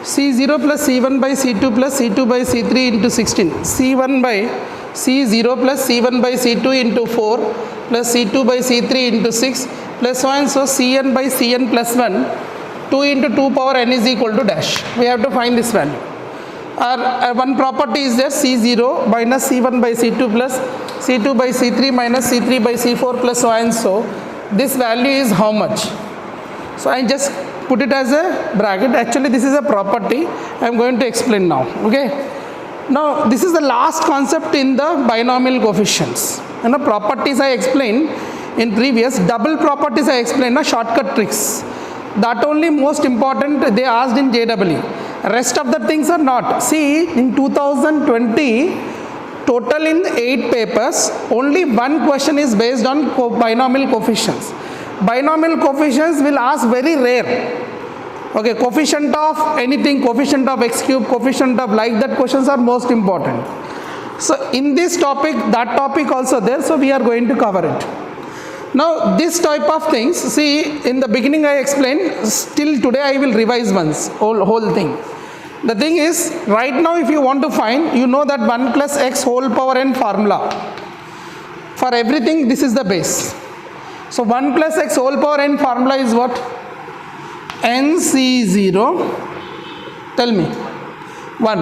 C0 plus C1 by C2 plus C2 by C3 into 16. C1 by C0 plus C1 by C2 into 4 plus C2 by C3 into 6 plus so and so Cn by Cn plus 1. 2 into 2 power n is equal to dash. We have to find this value. Our one property is there, C0 minus C1 by C2 plus C2 by C3 minus C3 by C4 plus so and so. This value is how much? So I just put it as a bracket. Actually this is a property. I am going to explain now. Okay. Now this is the last concept in the binomial coefficients. Properties I explained in previous, double properties I explained, shortcut tricks. That only most important they asked in JEE. Rest of the things are not. See, in 2020, total in 8 papers, only one question is based on binomial coefficients. Binomial coefficients will ask very rare. Okay, coefficient of anything, coefficient of x cube, coefficient of like that questions are most important. So in this topic, that topic also there, so we are going to cover it. Now this type of things, see in the beginning I explained, still today I will revise once, whole thing. The thing is, right now if you want to find, you know that 1 plus x whole power n formula. For everything this is the base. So 1 plus x whole power n formula is what? NC0, tell me, 1,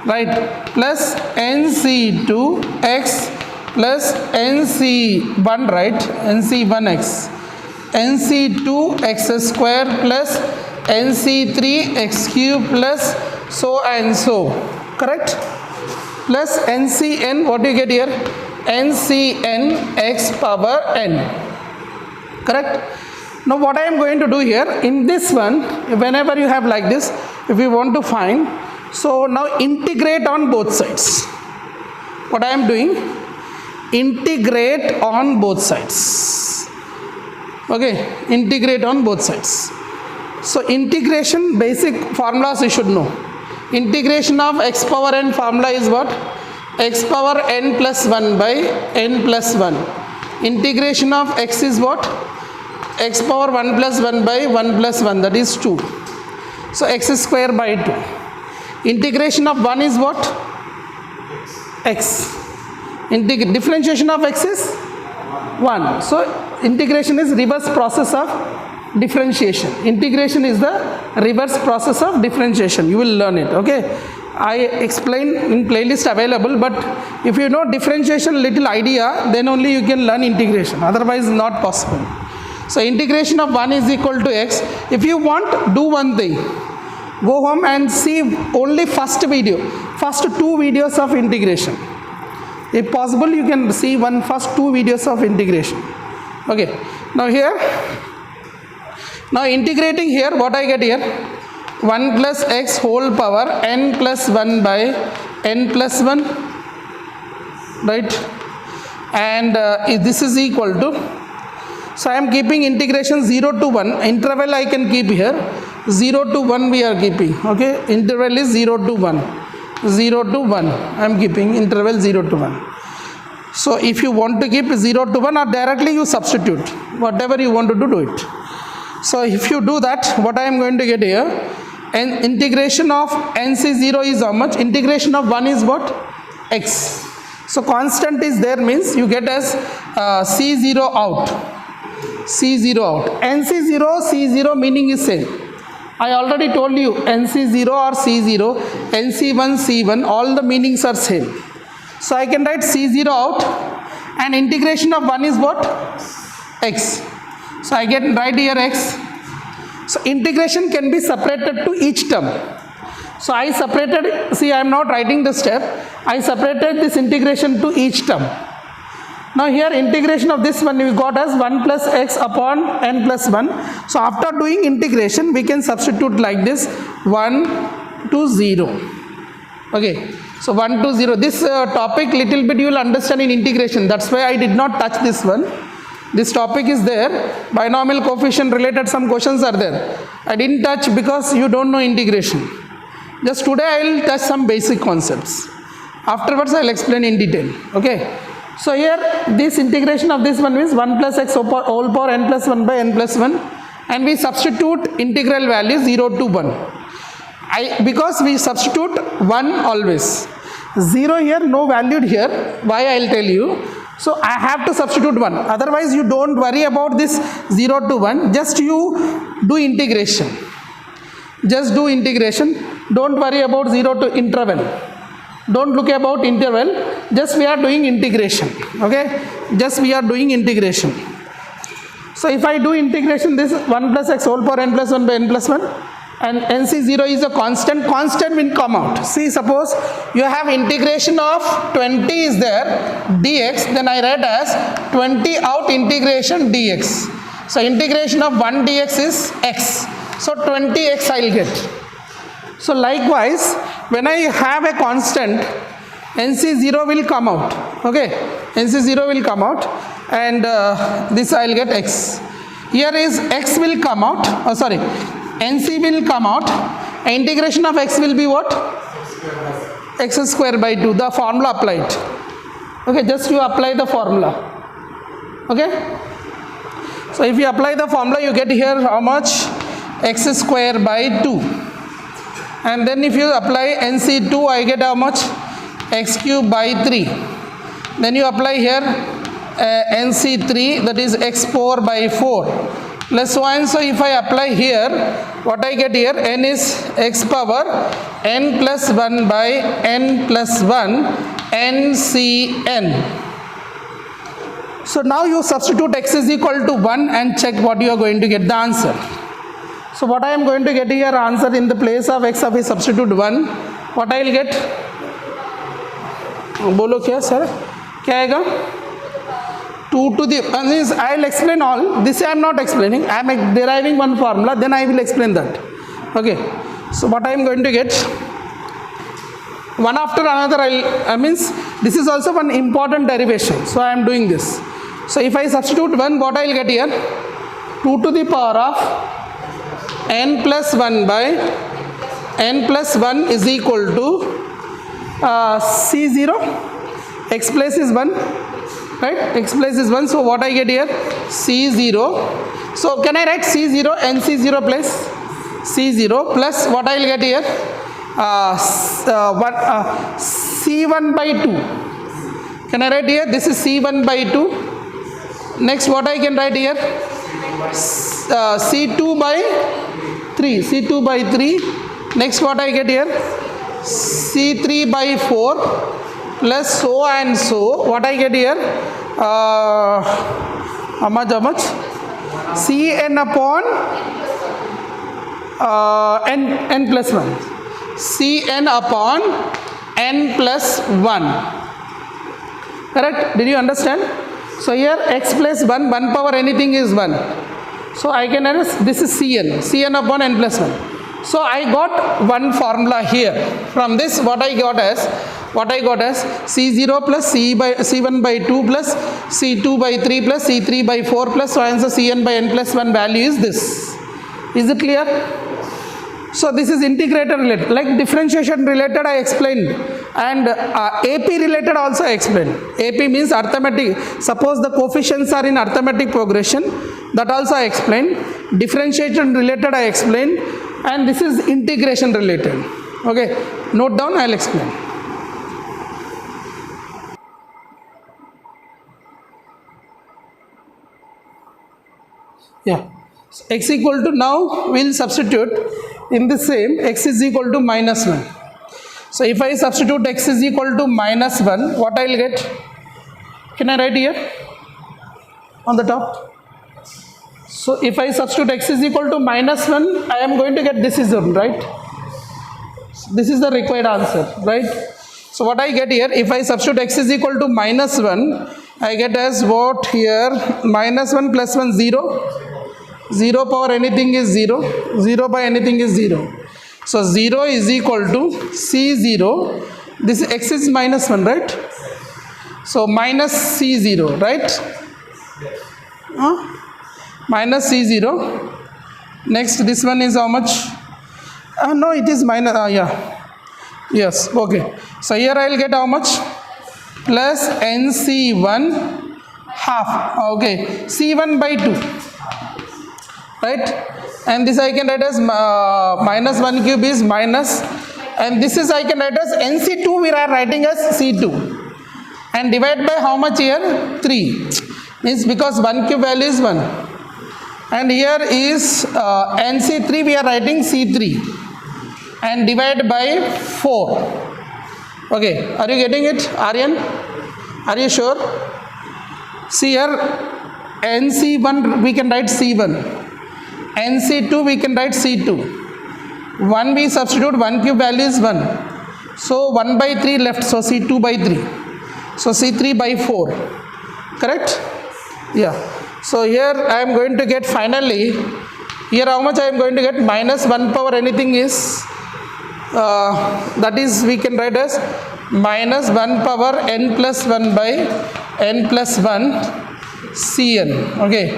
right, plus NC2x plus NC1, right, NC1x, NC2x square plus NC3x cube plus so and so, correct, plus NCN, what do you get here? NCN x power n, correct. Now what I am going to do here, in this one, whenever you have like this, if you want to find, so now integrate on both sides. What I am doing, integrate on both sides. Okay, integrate on both sides. So integration basic formulas you should know. Integration of x power n formula is what? X power n plus 1 by n plus 1. Integration of x is what? X power 1 plus 1 by 1 plus 1, that is 2. So x square by 2. Integration of 1 is what? X. Differentiation of x is 1. So integration is reverse process of differentiation. Integration is the reverse process of differentiation. You will learn it. Okay. I explain in playlist available, but if you know differentiation little idea, then only you can learn integration. Otherwise not possible. So integration of 1 is equal to x. If you want, do one thing. Go home and see only first video. First 2 videos of integration. If possible, you can see first 2 videos of integration. Okay. Now here, now integrating here, what I get here? 1 plus x whole power n plus 1 by n plus 1. Right. And this is equal to, so I am keeping integration 0 to 1. Interval I can keep here. 0 to 1 we are keeping. Okay. Interval is 0 to 1. 0 to 1. I am keeping interval 0 to 1. So if you want to keep 0 to 1 or directly you substitute. Whatever you want to do it. So if you do that, what I am going to get here? And integration of NC0 is how much? Integration of 1 is what? X. So constant is there means you get as C0 out. C0 out. NC0, C0 meaning is same. I already told you NC0 or C0, NC1, C1, all the meanings are same. So I can write C0 out and integration of 1 is what? X. So I get right here X. So integration can be separated to each term. So I separated, see I am not writing the step, I separated this integration to each term. Now here integration of this one we got as 1 plus x upon n plus 1. So after doing integration we can substitute like this 1 to 0. Okay. So 1 to 0. This topic little bit you will understand in integration. That's why I did not touch this one. This topic is there. Binomial coefficient related some questions are there. I didn't touch because you don't know integration. Just today I will touch some basic concepts. Afterwards I will explain in detail. Okay. So here this integration of this one means 1 plus x whole power n plus 1 by n plus 1 and we substitute integral value 0 to 1. because we substitute 1 always. 0 here, no valued here. Why, I'll tell you. So I have to substitute 1. Otherwise, you don't worry about this 0 to 1. Just you do integration. Just do integration. Don't worry about 0 to interval. Don't look about interval. Just we are doing integration. Okay? Just we are doing integration. So if I do integration, this 1 plus x whole power n plus 1 by n plus 1. And NC0 is a constant will come out. See, suppose you have integration of 20 is there, dx, then I write as 20 out integration dx. So integration of 1 dx is x. So 20x I will get. So likewise, when I have a constant, NC0 will come out. Okay, NC0 will come out, and this I will get x. Here is x will come out. Oh, sorry. NC will come out. Integration of x will be what? X square by 2. The formula applied. Okay, just you apply the formula. Okay. So if you apply the formula, you get here how much? X square by 2. And then if you apply NC2, I get how much? X cube by 3. Then you apply here NC3, that is x power by 4. Plus 1, so if I apply here, what I get here, n is x power n plus 1 by n plus 1 NCN. So now you substitute x is equal to 1 and check what you are going to get the answer. So what I am going to get here answer in the place of x of a substitute 1, what I will get? Bolo kya sir? Kya aega? 2 to the, I will explain all. This I am not explaining. I am deriving one formula, then I will explain that. Okay. So what I am going to get? One after another, means this is also one important derivation. So I am doing this. So if I substitute 1, what I will get here? 2 to the power of n plus 1 by n plus 1 is equal to C0. X place is 1. Right, x place is 1, so what I get here? C0. So can I write C0, NC0 plus C0 plus what I will get here? C1 by 2. Can I write here? This is C1 by 2. Next, what I can write here? C2 by 3. C2 by 3. Next, what I get here? C3 by 4. Plus so and so, what I get here? How much? Cn upon n plus 1. Cn upon n plus 1. Correct? Did you understand? So here x plus 1 power anything is 1. So I can add this is Cn upon n plus 1. So I got one formula here. From this, what I got as C0 plus C1 by 2 plus C2 by 3 plus C3 by 4 plus so answer Cn by n plus 1 value is this. Is it clear? So this is integrator related, like differentiation related I explained, and AP related also I explained. AP means arithmetic. Suppose the coefficients are in arithmetic progression, that also I explained. Differentiation related I explained, and this is integration related. Okay, note down, I will explain. Yeah, so x equal to, now we will substitute in the same, x is equal to minus 1. So if I substitute x is equal to minus 1, what I will get? Can I write here on the top? So if I substitute x is equal to minus 1, I am going to get this is 1, right? This is the required answer, right? So what I get here, if I substitute x is equal to minus 1, I get as what here? Minus 1 plus 1, 0. 0 power anything is 0. 0 by anything is 0. So 0 is equal to C0. This x is minus 1, right? So minus C0, right? Minus C0. Next, this one is how much? No, it is minus, yeah. Yes, okay. So here I will get how much? Plus NC1 half. Okay, C1 by 2. Right? and this I can write as minus 1 cube is minus, and this is I can write as NC2 we are writing as C2, and divide by how much here? 3, means because 1 cube value is 1, and here is NC3 we are writing C3, and divide by 4. Okay, are you getting it, Aryan? Are you sure? See here, NC1 we can write C1, NC2 we can write C2. 1 we substitute, 1 cube value is 1. So 1 by 3 left, so C2 by 3. So C3 by 4. Correct? Yeah. So here I am going to get finally, here how much I am going to get? Minus 1 power anything is, that is we can write as minus 1 power n plus 1 by n plus 1 Cn. Okay.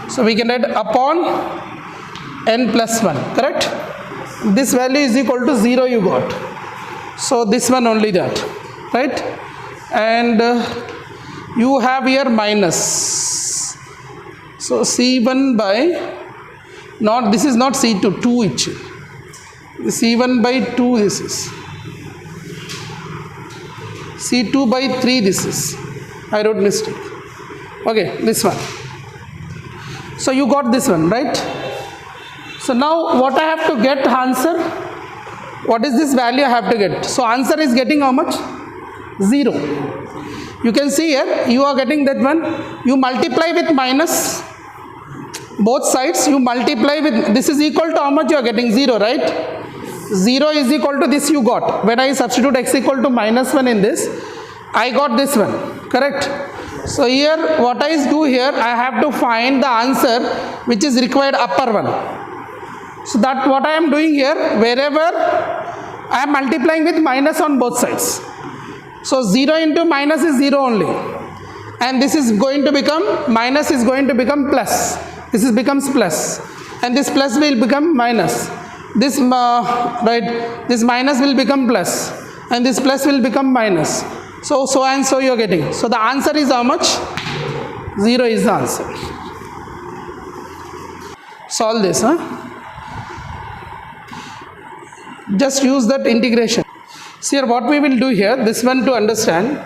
So we can write upon n plus 1. Correct? This value is equal to 0 you got. So this one only that. Right? And you have here minus. So C1 by, not, this is not C2, 2 each. C1 by 2 this is. C2 by 3 this is. I wrote mistake. Okay, this one. So you got this one, right? So now what I have to get answer? What is this value I have to get? So answer is getting how much? 0. You can see here, you are getting that one. You multiply with minus. Both sides you multiply with, this is equal to how much you are getting? 0, right? 0 is equal to this you got. When I substitute x equal to minus 1 in this, I got this one. Correct? So here what I do here, I have to find the answer which is required upper one. So that what I am doing here, wherever I am multiplying with minus on both sides. So 0 into minus is 0 only. And this is going to become, minus is going to become plus. This is becomes plus. And this plus will become minus. This right, this minus will become plus, and this plus will become minus. So and so you are getting. So the answer is how much? 0 is the answer. Solve this, huh? Just use that integration. See here what we will do here, this one to understand.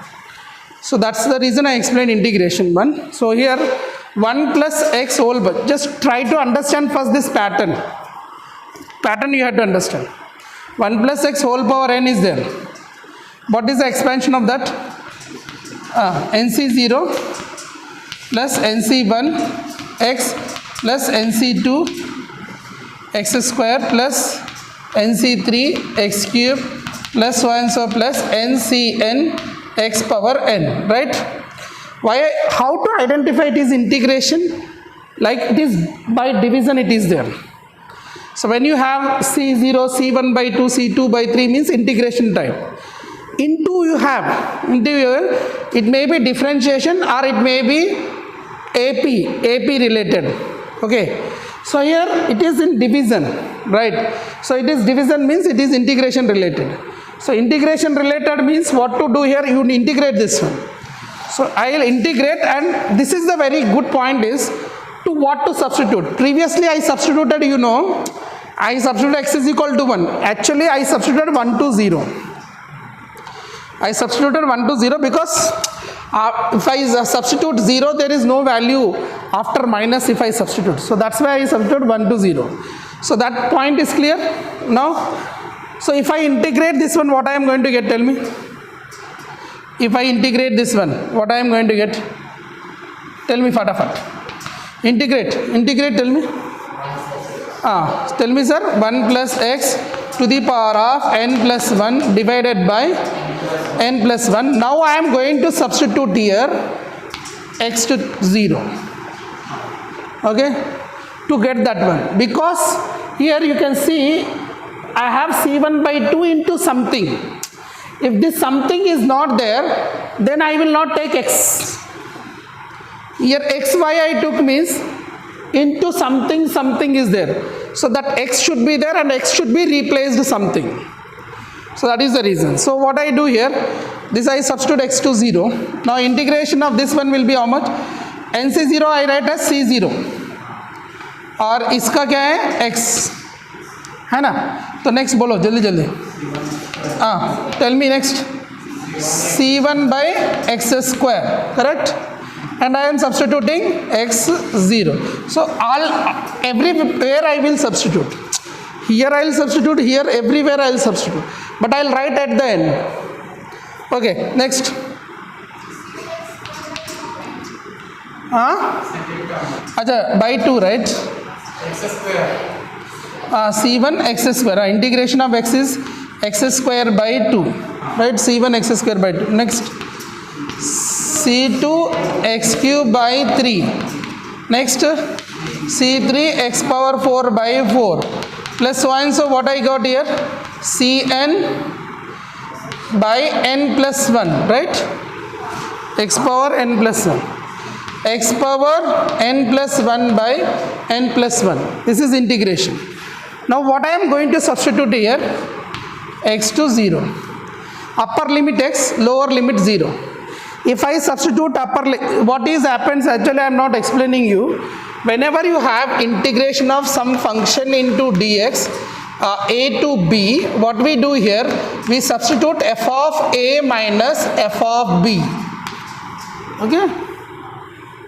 So that's the reason I explained integration one. So here 1 plus x whole, but just try to understand first this pattern. Pattern you have to understand. 1 plus x whole power n is there. What is the expansion of that? NC0 plus NC1 x plus NC2 x square plus NC3 x cube plus so and so plus NCn x power n. Right? Why? How to identify it is integration? Like it is by division it is there. So when you have C0, C1 by 2, C2 by 3 means integration type. Into you have, it may be differentiation or it may be AP related. Okay. So here it is in division, right? So it is division means it is integration related. So integration related means what to do here, you integrate this one. So I will integrate, and this is the very good point is, to what to substitute. Previously I substituted, I substituted x is equal to 1. Actually I substituted 1 to 0. I substituted 1 to 0 because if I substitute 0, there is no value after minus if I substitute. So that's why I substitute 1 to 0. So that point is clear now. So if I integrate this one, what I am going to get? Tell me. If I integrate this one, what I am going to get? Tell me, fatafat. Integrate, tell me. Tell me, sir. 1 plus x to the power of n plus 1 divided by n plus 1. Now I am going to substitute here x to 0. Okay, to get that one, because here you can see I have C1 by 2 into something. If this something is not there, then I will not take x. Here xy I took means into something is there. So that x should be there and x should be replaced something. So that is the reason. So what I do here, this I substitute x to 0. Now integration of this one will be how much? NC0 I write as C0 और इसका क्या है x, है ना. तो next बोलो जल्दी जल्दी. हाँ, tell me next. C1 by x square, correct? And I am substituting x0. So everywhere I will substitute. Here I will substitute, here everywhere I will substitute. But I will write at the end. Okay, next. अच्छा, by 2, right? X square. C1 x square. Integration of x is x square by 2, right? C1 x square by 2. Next, C2 x cube by 3. Next, C3 x power 4 by 4 plus so and so. What I got here? Cn by n plus 1, right? X power n plus 1. X power n plus 1 by n plus 1. This is integration. Now what I am going to substitute here? X to 0. Upper limit x, lower limit 0. If I substitute what is happens, actually I am not explaining you. Whenever you have integration of some function into dx, a to b, what we do here, we substitute f of a minus f of b. Okay?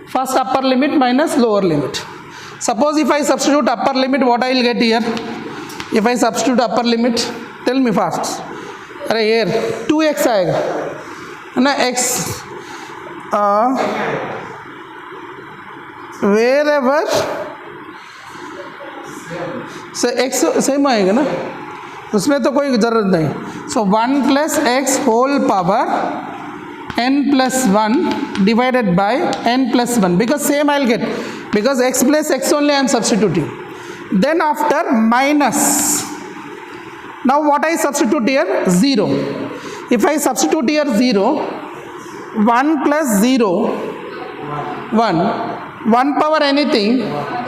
First upper limit minus lower limit. Suppose if I substitute upper limit, what I will get here? If I substitute upper limit, tell me fast. अरे here 2x आएगा, है ना. x wherever से x same आएगा ना, उसमें तो कोई ज़रूरत नहीं. So 1 plus x whole power n plus 1 divided by n plus 1, because same I will get, because x plus x only I am substituting. Then after minus, now what I substitute here? 0. If I substitute here 0, 1 plus 0, 1, 1 power anything,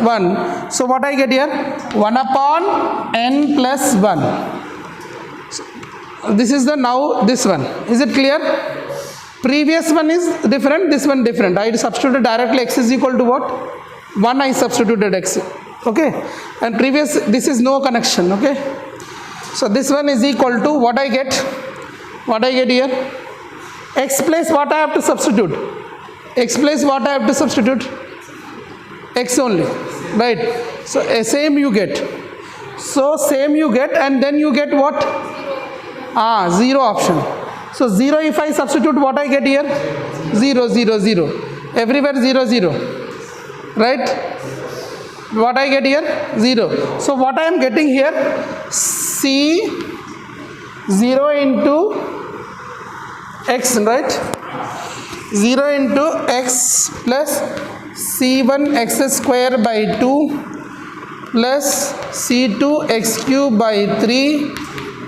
1. So what I get here? 1 upon n plus 1. So this is the now this one. Is it clear? Previous one is different, this one different. I substituted directly x is equal to what? 1 I substituted x. Okay? And previous, this is no connection. Okay? So this one is equal to what I get? What I get here? X place what I have to substitute? X place what I have to substitute? X only. Right? So same you get. So same you get, and then you get what? 0 option. So 0 if I substitute, what I get here? 0, 0, 0. Everywhere 0, 0. Right? What I get here? 0. So what I am getting here? C 0 into x, right? 0 into x plus C1 x square by 2 plus C2 x cube by 3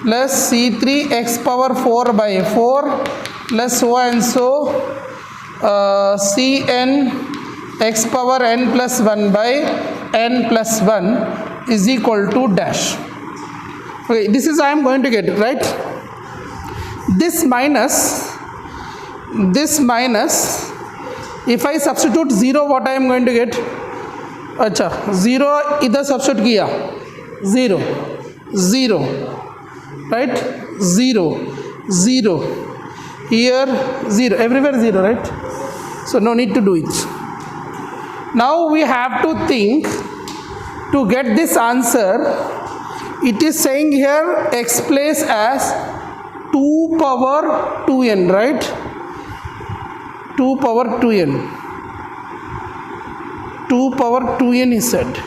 plus C3 x power 4 by 4 plus so and so Cn x power n plus 1 by n plus 1 is equal to dash. Okay, this is I am going to get, right? This minus, if I substitute 0, what I am going to get? अच्छा, 0 इधर substitute किया, 0, 0, right? 0, 0, here 0, everywhere 0, right? So no need to do it. Now we have to think to get this answer. It is saying here x place as 2 power 2n, right? 2 power 2n. 2 power 2n is said.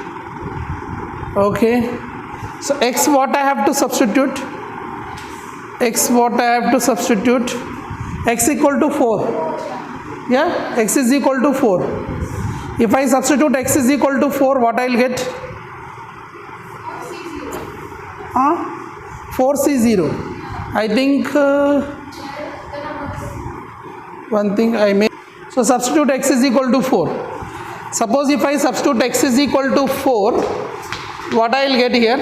Okay. So x what I have to substitute? X what I have to substitute? X equal to 4. Yeah? X is equal to 4. If I substitute x is equal to 4, what I will get? 4C0. I think one thing I may. So substitute x is equal to 4. Suppose if I substitute x is equal to 4, what I will get here?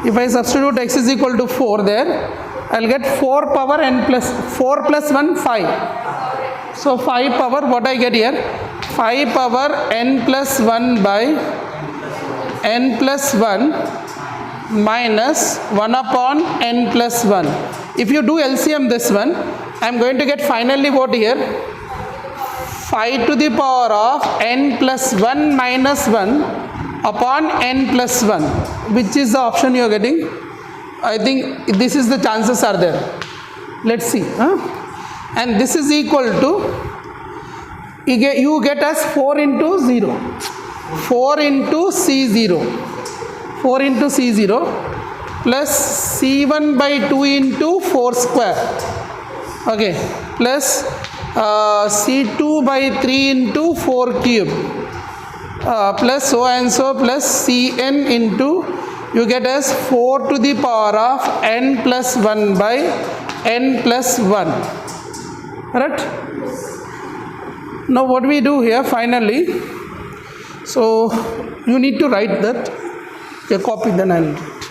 If I substitute x is equal to 4 there, I will get 4 power n plus 4 plus 1, 5. So 5 power, what I get here? 5 power n plus 1 by n plus 1 minus 1 upon n plus 1. If you do LCM this one, I am going to get finally what here? 5 to the power of n plus 1 minus 1 upon n plus 1. Which is the option you are getting? I think this is the chances are there. Let's see. And this is equal to, you get as 4 into 0. 4 into C0. 4 into C0 plus C1 by 2 into 4 square. Okay. Plus C2 by 3 into 4 cube. Plus so and so plus Cn into, you get as 4 to the power of n plus 1 by n plus 1. Right? Now what we do here finally, so you need to write that. Okay, copy then I will write.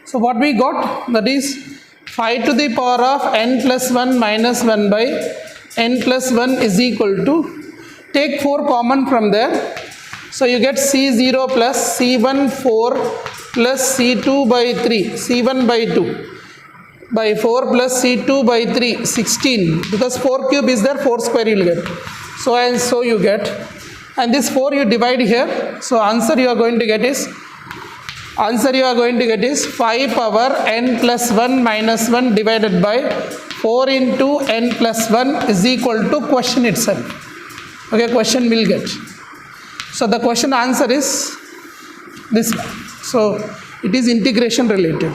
So what we got, that is 5 to the power of n plus 1 minus 1 by n plus 1 is equal to, take 4 common from there. So you get C0 plus C1 4 plus C2 by 3, C1 by 2 by 4 plus C2 by 3, 16, because 4 cube is there, 4 square you will get. So and so you get, and this 4 you divide here. So answer you are going to get is 5 power n plus 1 minus 1 divided by 4 into n plus 1 is equal to question itself. Okay, question will get. So the question answer is this one. So it is integration related.